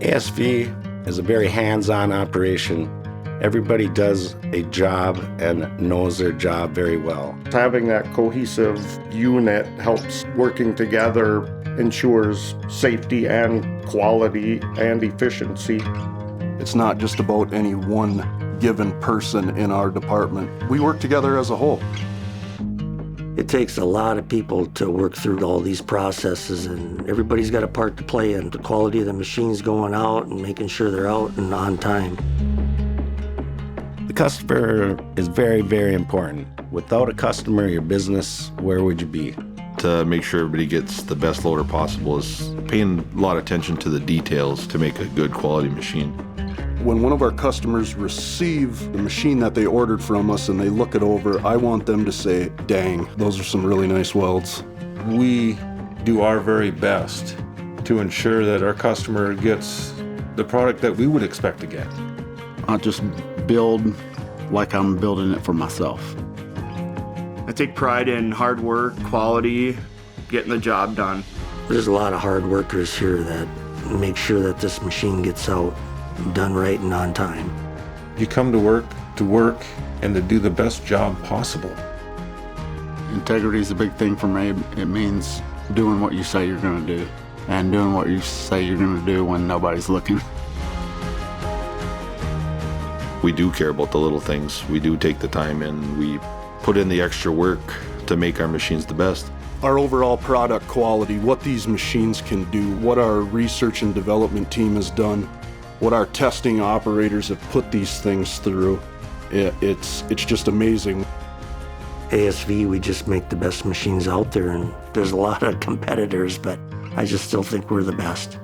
ASV is a very hands-on operation. Everybody does a job and knows their job very well. Having that cohesive unit helps working together ensures safety and quality and efficiency. It's not just about any one given person in our department. We work together as a whole. It takes a lot of people to work through all these processes, and everybody's got a part to play in the quality of the machines going out and making sure they're out and on time. The customer is very, very important. Without a customer, your business, where would you be? To make sure everybody gets the best loader possible is paying a lot of attention to the details to make a good quality machine. When one of our customers receive the machine that they ordered from us and they look it over, I want them to say, dang, those are some really nice welds. We do our very best to ensure that our customer gets the product that we would expect to get. I just build like I'm building it for myself. I take pride in hard work, quality, getting the job done. There's a lot of hard workers here that make sure that this machine gets out done right and on time. You come to work and to do the best job possible. Integrity is a big thing for me. It means doing what you say you're going to do and doing what you say you're going to do when nobody's looking. We do care about the little things. We do take the time and we put in the extra work to make our machines the best. Our overall product quality, what these machines can do, what our research and development team has done, what our testing operators have put these things through, it's just amazing. ASV, we just make the best machines out there, and there's a lot of competitors, but I just still think we're the best.